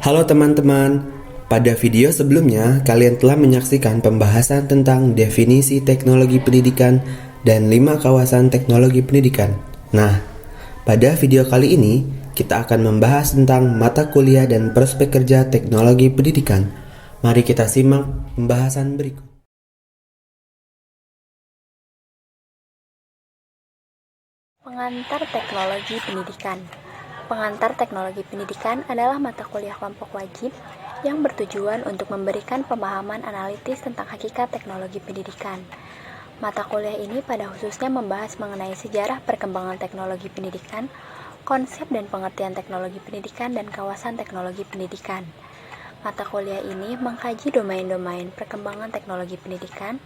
Halo teman-teman, pada video sebelumnya kalian telah menyaksikan pembahasan tentang definisi teknologi pendidikan dan 5 kawasan teknologi pendidikan. Nah, pada video kali ini kita akan membahas tentang mata kuliah dan prospek kerja teknologi pendidikan. Mari kita simak pembahasan berikut. Pengantar teknologi pendidikan. Pengantar teknologi pendidikan adalah mata kuliah kelompok wajib yang bertujuan untuk memberikan pemahaman analitis tentang hakikat teknologi pendidikan. Mata kuliah ini pada khususnya membahas mengenai sejarah perkembangan teknologi pendidikan, konsep dan pengertian teknologi pendidikan, dan kawasan teknologi pendidikan. Mata kuliah ini mengkaji domain-domain perkembangan teknologi pendidikan,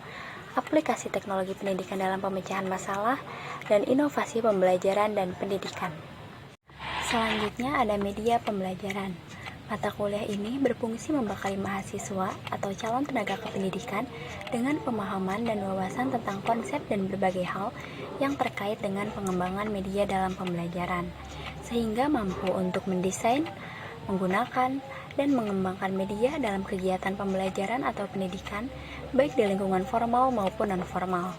aplikasi teknologi pendidikan dalam pemecahan masalah, dan inovasi pembelajaran dan pendidikan. Selanjutnya ada media pembelajaran. Mata kuliah ini berfungsi membekali mahasiswa atau calon tenaga kependidikan dengan pemahaman dan wawasan tentang konsep dan berbagai hal yang terkait dengan pengembangan media dalam pembelajaran, sehingga mampu untuk mendesain, menggunakan, dan mengembangkan media dalam kegiatan pembelajaran atau pendidikan, baik di lingkungan formal maupun non-formal.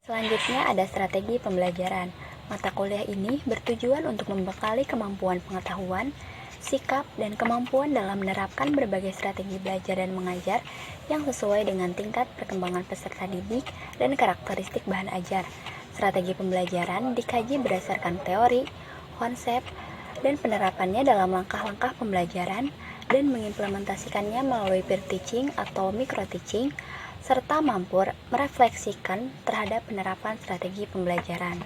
Selanjutnya ada strategi pembelajaran. Mata kuliah ini bertujuan untuk membekali kemampuan pengetahuan, sikap, dan kemampuan dalam menerapkan berbagai strategi belajar dan mengajar yang sesuai dengan tingkat perkembangan peserta didik dan karakteristik bahan ajar. Strategi pembelajaran dikaji berdasarkan teori, konsep, dan penerapannya dalam langkah-langkah pembelajaran dan mengimplementasikannya melalui peer teaching atau micro teaching, serta mampu merefleksikan terhadap penerapan strategi pembelajaran.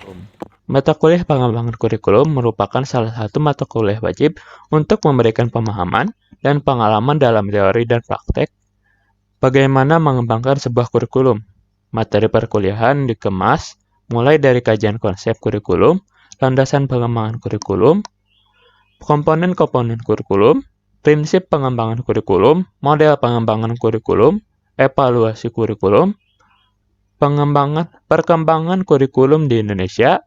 Mata kuliah pengembangan kurikulum merupakan salah satu mata kuliah wajib untuk memberikan pemahaman dan pengalaman dalam teori dan praktek bagaimana mengembangkan sebuah kurikulum. Materi perkuliahan dikemas mulai dari kajian konsep kurikulum, landasan pengembangan kurikulum, komponen-komponen kurikulum, prinsip pengembangan kurikulum, model pengembangan kurikulum, evaluasi kurikulum, perkembangan kurikulum di Indonesia,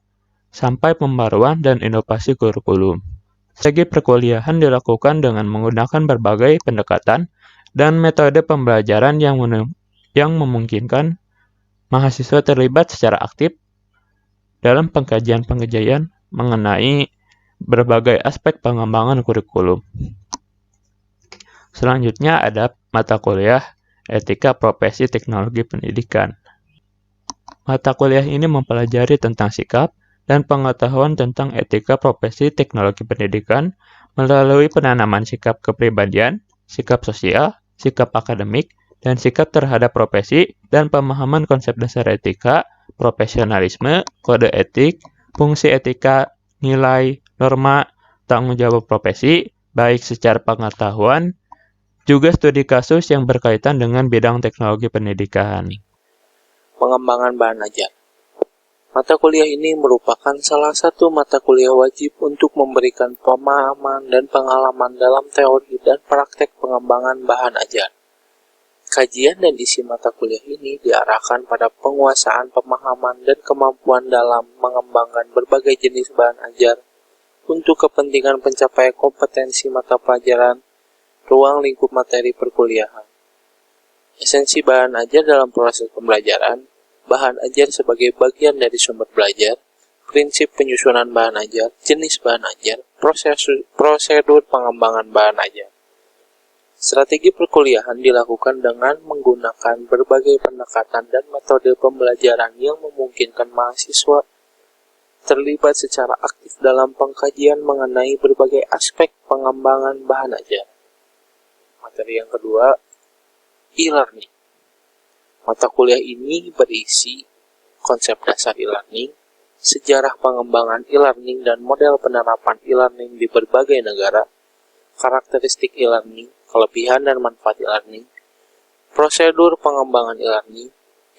sampai pembaruan dan inovasi kurikulum. Strategi perkuliahan dilakukan dengan menggunakan berbagai pendekatan dan metode pembelajaran yang memungkinkan mahasiswa terlibat secara aktif dalam pengkajian-pengkajian mengenai berbagai aspek pengembangan kurikulum. Selanjutnya ada mata kuliah Etika Profesi Teknologi Pendidikan. Mata kuliah ini mempelajari tentang sikap dan pengetahuan tentang etika profesi teknologi pendidikan melalui penanaman sikap kepribadian, sikap sosial, sikap akademik, dan sikap terhadap profesi dan pemahaman konsep dasar etika, profesionalisme, kode etik, fungsi etika, nilai, norma, tanggung jawab profesi, baik secara pengetahuan, juga studi kasus yang berkaitan dengan bidang teknologi pendidikan. Pengembangan bahan ajar. Mata kuliah ini merupakan salah satu mata kuliah wajib untuk memberikan pemahaman dan pengalaman dalam teori dan praktek pengembangan bahan ajar. Kajian dan isi mata kuliah ini diarahkan pada penguasaan pemahaman dan kemampuan dalam mengembangkan berbagai jenis bahan ajar untuk kepentingan pencapaian kompetensi mata pelajaran ruang lingkup materi perkuliahan. Esensi bahan ajar dalam proses pembelajaran, bahan ajar sebagai bagian dari sumber belajar, prinsip penyusunan bahan ajar, jenis bahan ajar, prosedur pengembangan bahan ajar. Strategi perkuliahan dilakukan dengan menggunakan berbagai pendekatan dan metode pembelajaran yang memungkinkan mahasiswa terlibat secara aktif dalam pengkajian mengenai berbagai aspek pengembangan bahan ajar. Materi yang kedua, e-learning. Mata kuliah ini berisi konsep dasar e-learning, sejarah pengembangan e-learning dan model penerapan e-learning di berbagai negara, karakteristik e-learning, kelebihan dan manfaat e-learning, prosedur pengembangan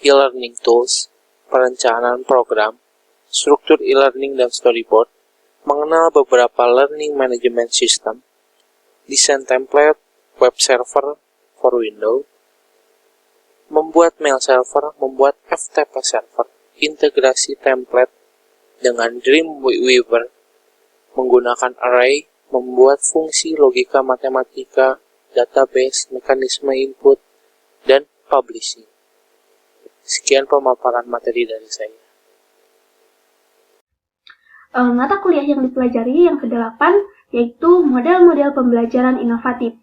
e-learning tools, perencanaan program, struktur e-learning dan storyboard, mengenal beberapa learning management system, desain template, web server for Windows, membuat mail server, membuat FTP server, integrasi template dengan Dreamweaver, menggunakan array, membuat fungsi logika matematika, database, mekanisme input, dan publishing. Sekian pemaparan materi dari saya. Mata kuliah yang dipelajari yang ke-8 yaitu model-model pembelajaran inovatif.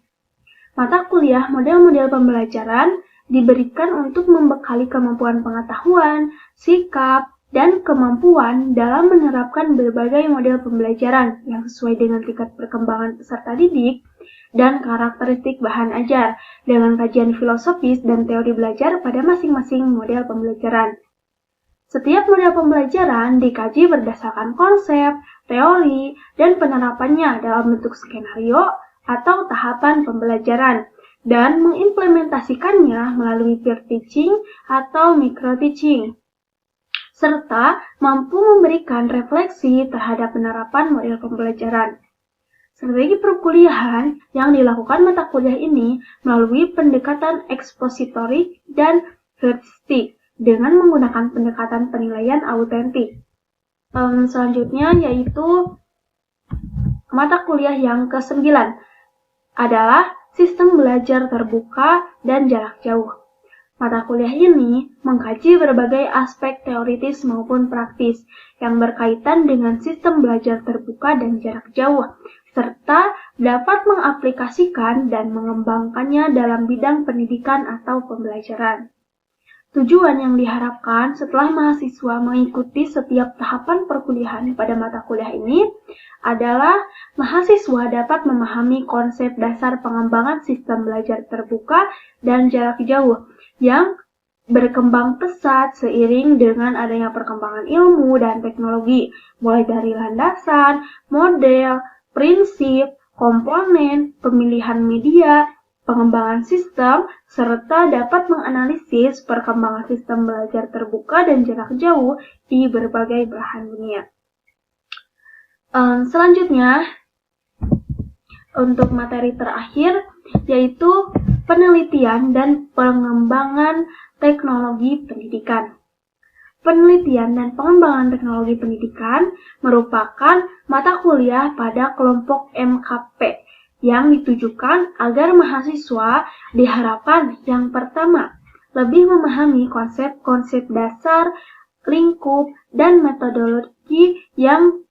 Mata kuliah model-model pembelajaran diberikan untuk membekali kemampuan pengetahuan, sikap, dan kemampuan dalam menerapkan berbagai model pembelajaran yang sesuai dengan tingkat perkembangan peserta didik dan karakteristik bahan ajar dengan kajian filosofis dan teori belajar pada masing-masing model pembelajaran. Setiap model pembelajaran dikaji berdasarkan konsep, teori, dan penerapannya dalam bentuk skenario atau tahapan pembelajaran dan mengimplementasikannya melalui peer teaching atau micro teaching, serta mampu memberikan refleksi terhadap penerapan model pembelajaran. Strategi perkuliahan yang dilakukan mata kuliah ini melalui pendekatan ekspositorik dan heuristik dengan menggunakan pendekatan penilaian autentik. Selanjutnya yaitu mata kuliah yang ke-9 adalah sistem belajar terbuka dan jarak jauh. Mata kuliah ini mengkaji berbagai aspek teoritis maupun praktis yang berkaitan dengan sistem belajar terbuka dan jarak jauh, serta dapat mengaplikasikan dan mengembangkannya dalam bidang pendidikan atau pembelajaran. Tujuan yang diharapkan setelah mahasiswa mengikuti setiap tahapan perkuliahan pada mata kuliah ini adalah mahasiswa dapat memahami konsep dasar pengembangan sistem belajar terbuka dan jarak jauh yang berkembang pesat seiring dengan adanya perkembangan ilmu dan teknologi, mulai dari landasan, model, prinsip, komponen, pemilihan media, pengembangan sistem, serta dapat menganalisis perkembangan sistem belajar terbuka dan jarak jauh di berbagai belahan dunia. Selanjutnya, untuk materi terakhir, yaitu penelitian dan pengembangan teknologi pendidikan. Penelitian dan pengembangan teknologi pendidikan merupakan mata kuliah pada kelompok MKP yang ditujukan agar mahasiswa diharapkan yang pertama, lebih memahami konsep-konsep dasar, lingkup, dan metodologi yang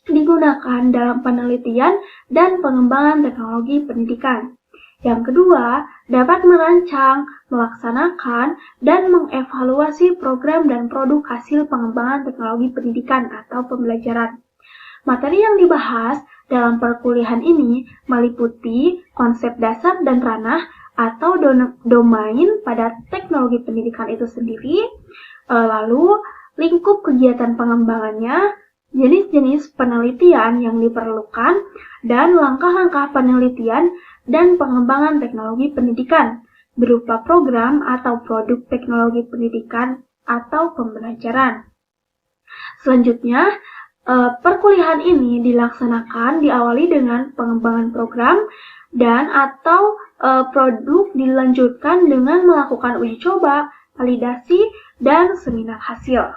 digunakan dalam penelitian dan pengembangan teknologi pendidikan. Yang kedua, dapat merancang, melaksanakan, dan mengevaluasi program dan produk hasil pengembangan teknologi pendidikan atau pembelajaran. Materi yang dibahas dalam perkuliahan ini meliputi konsep dasar dan ranah atau domain pada teknologi pendidikan itu sendiri, lalu lingkup kegiatan pengembangannya, jenis-jenis penelitian yang diperlukan, dan langkah-langkah penelitian dan pengembangan teknologi pendidikan berupa program atau produk teknologi pendidikan atau pembelajaran. Selanjutnya, perkuliahan ini diawali dengan pengembangan program dan atau produk dilanjutkan dengan melakukan uji coba, validasi, dan seminar hasil.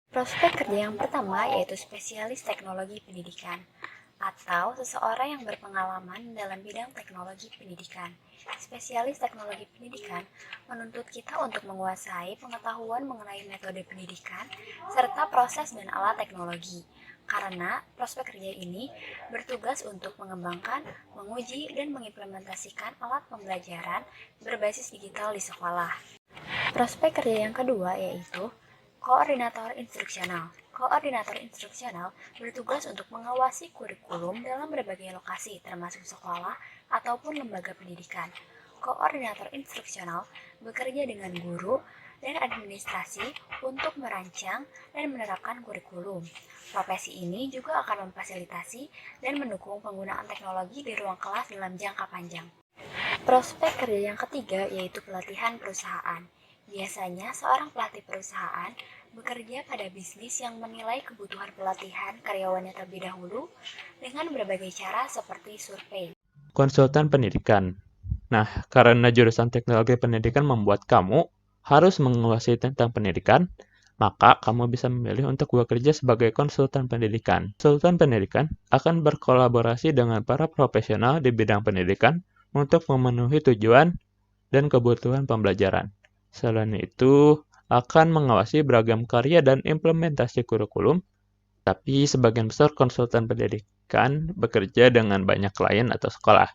Prospek kerja yang pertama yaitu spesialis teknologi pendidikan atau seseorang yang berpengalaman dalam bidang teknologi pendidikan. Spesialis teknologi pendidikan menuntut kita untuk menguasai pengetahuan mengenai metode pendidikan serta proses dan alat teknologi. Karena prospek kerja ini bertugas untuk mengembangkan, menguji, dan mengimplementasikan alat pembelajaran berbasis digital di sekolah. Prospek kerja yang kedua yaitu koordinator instruksional. Koordinator instruksional bertugas untuk mengawasi kurikulum dalam berbagai lokasi, termasuk sekolah ataupun lembaga pendidikan. Koordinator instruksional bekerja dengan guru dan administrasi untuk merancang dan menerapkan kurikulum. Profesi ini juga akan memfasilitasi dan mendukung penggunaan teknologi di ruang kelas dalam jangka panjang. Prospek kerja yang ketiga yaitu pelatihan perusahaan. Biasanya seorang pelatih perusahaan bekerja pada bisnis yang menilai kebutuhan pelatihan karyawannya terlebih dahulu dengan berbagai cara seperti survei. Konsultan pendidikan. Nah, karena jurusan teknologi pendidikan membuat kamu harus menguasai tentang pendidikan, maka kamu bisa memilih untuk bekerja sebagai konsultan pendidikan. Konsultan pendidikan akan berkolaborasi dengan para profesional di bidang pendidikan untuk memenuhi tujuan dan kebutuhan pembelajaran. Selain itu, akan mengawasi beragam karya dan implementasi kurikulum, tapi sebagian besar konsultan pendidikan bekerja dengan banyak klien atau sekolah.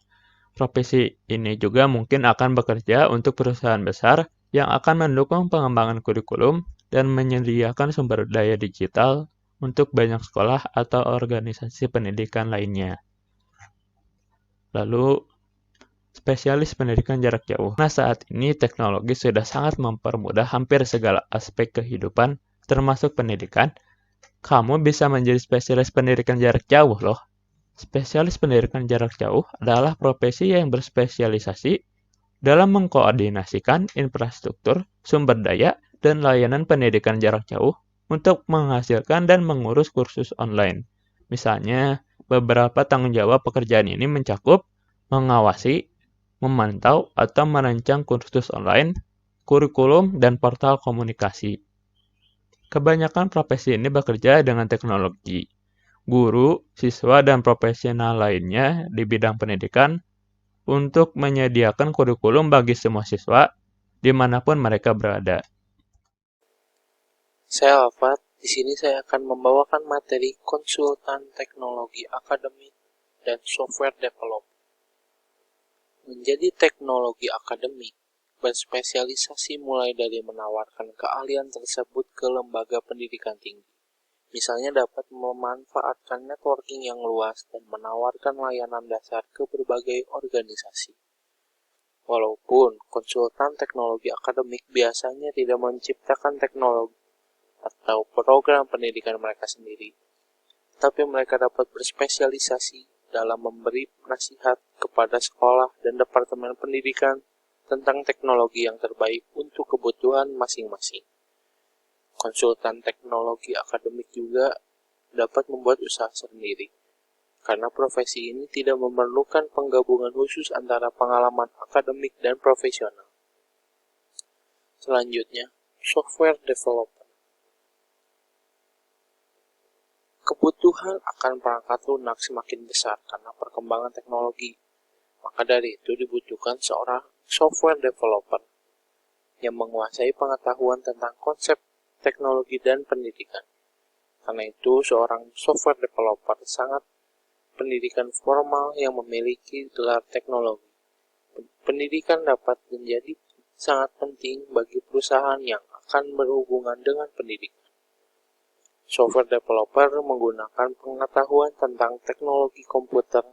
Profesi ini juga mungkin akan bekerja untuk perusahaan besar yang akan mendukung pengembangan kurikulum dan menyediakan sumber daya digital untuk banyak sekolah atau organisasi pendidikan lainnya. Lalu, spesialis pendidikan jarak jauh. Nah, saat ini teknologi sudah sangat mempermudah hampir segala aspek kehidupan, termasuk pendidikan. Kamu bisa menjadi spesialis pendidikan jarak jauh loh. Spesialis pendidikan jarak jauh adalah profesi yang berspesialisasi dalam mengkoordinasikan infrastruktur, sumber daya, dan layanan pendidikan jarak jauh untuk menghasilkan dan mengurus kursus online. Misalnya, beberapa tanggung jawab pekerjaan ini mencakup mengawasi, memantau, atau merancang kursus online, kurikulum, dan portal komunikasi. Kebanyakan profesi ini bekerja dengan teknologi. Guru, siswa, dan profesional lainnya di bidang pendidikan untuk menyediakan kurikulum bagi semua siswa dimanapun mereka berada. Saya Alfat, di sini saya akan membawakan materi konsultan teknologi akademik dan software development. Menjadi teknologi akademik berspesialisasi mulai dari menawarkan keahlian tersebut ke lembaga pendidikan tinggi. Misalnya dapat memanfaatkan networking yang luas dan menawarkan layanan dasar ke berbagai organisasi. Walaupun konsultan teknologi akademik biasanya tidak menciptakan teknologi atau program pendidikan mereka sendiri, tapi mereka dapat berspesialisasi dalam memberi nasihat kepada sekolah dan departemen pendidikan tentang teknologi yang terbaik untuk kebutuhan masing-masing. Konsultan teknologi akademik juga dapat membuat usaha sendiri, karena profesi ini tidak memerlukan penggabungan khusus antara pengalaman akademik dan profesional. Selanjutnya, software development. Kebutuhan akan perangkat lunak semakin besar karena perkembangan teknologi. Maka dari itu dibutuhkan seorang software developer yang menguasai pengetahuan tentang konsep teknologi dan pendidikan. Karena itu, seorang software developer sangat pendidikan formal yang memiliki gelar teknologi. Pendidikan dapat menjadi sangat penting bagi perusahaan yang akan berhubungan dengan pendidikan. Software developer menggunakan pengetahuan tentang teknologi komputer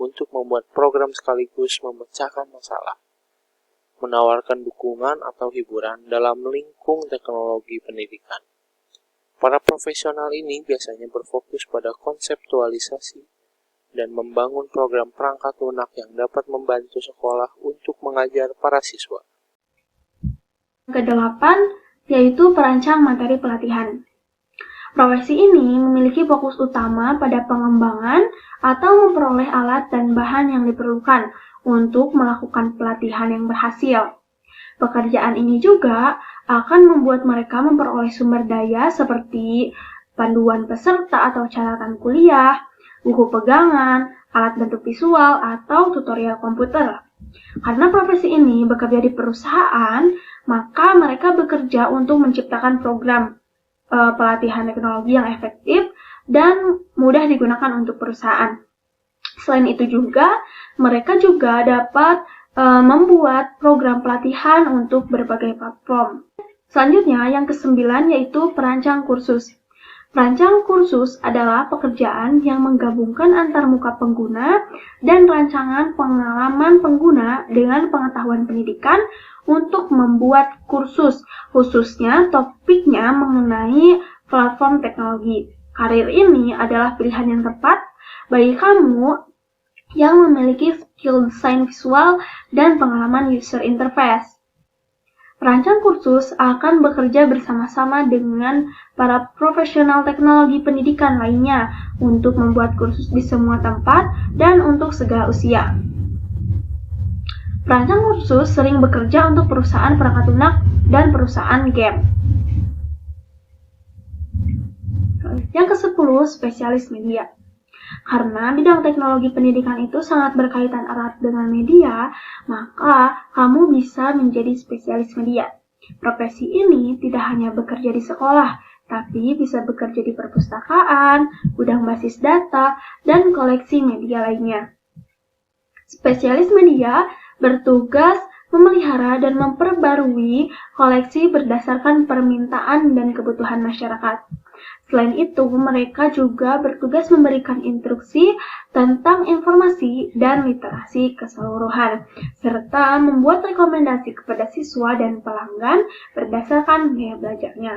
untuk membuat program sekaligus memecahkan masalah, menawarkan dukungan atau hiburan dalam lingkung teknologi pendidikan. Para profesional ini biasanya berfokus pada konseptualisasi dan membangun program perangkat lunak yang dapat membantu sekolah untuk mengajar para siswa. Kedelapan, yaitu perancang materi pelatihan. Profesi ini memiliki fokus utama pada pengembangan atau memperoleh alat dan bahan yang diperlukan untuk melakukan pelatihan yang berhasil. Pekerjaan ini juga akan membuat mereka memperoleh sumber daya seperti panduan peserta atau catatan kuliah, buku pegangan, alat bentuk visual, atau tutorial komputer. Karena profesi ini bekerja di perusahaan, maka mereka bekerja untuk menciptakan program pelatihan teknologi yang efektif dan mudah digunakan untuk perusahaan. Selain itu juga, mereka juga dapat membuat program pelatihan untuk berbagai platform. Selanjutnya, yang ke-9 yaitu perancang kursus. Perancang kursus adalah pekerjaan yang menggabungkan antarmuka pengguna dan rancangan pengalaman pengguna dengan pengetahuan pendidikan untuk membuat kursus, khususnya topiknya mengenai platform teknologi. Karir ini adalah pilihan yang tepat bagi kamu yang memiliki skill desain visual dan pengalaman user interface. Perancang kursus akan bekerja bersama-sama dengan para profesional teknologi pendidikan lainnya untuk membuat kursus di semua tempat dan untuk segala usia. Perancang kursus sering bekerja untuk perusahaan perangkat lunak dan perusahaan game. Yang ke-10, spesialis media. Karena bidang teknologi pendidikan itu sangat berkaitan erat dengan media, maka kamu bisa menjadi spesialis media. Profesi ini tidak hanya bekerja di sekolah, tapi bisa bekerja di perpustakaan, gudang basis data, dan koleksi media lainnya. Spesialis media bertugas memelihara dan memperbarui koleksi berdasarkan permintaan dan kebutuhan masyarakat. Selain itu, mereka juga bertugas memberikan instruksi tentang informasi dan literasi keseluruhan, serta membuat rekomendasi kepada siswa dan pelanggan berdasarkan gaya belajarnya.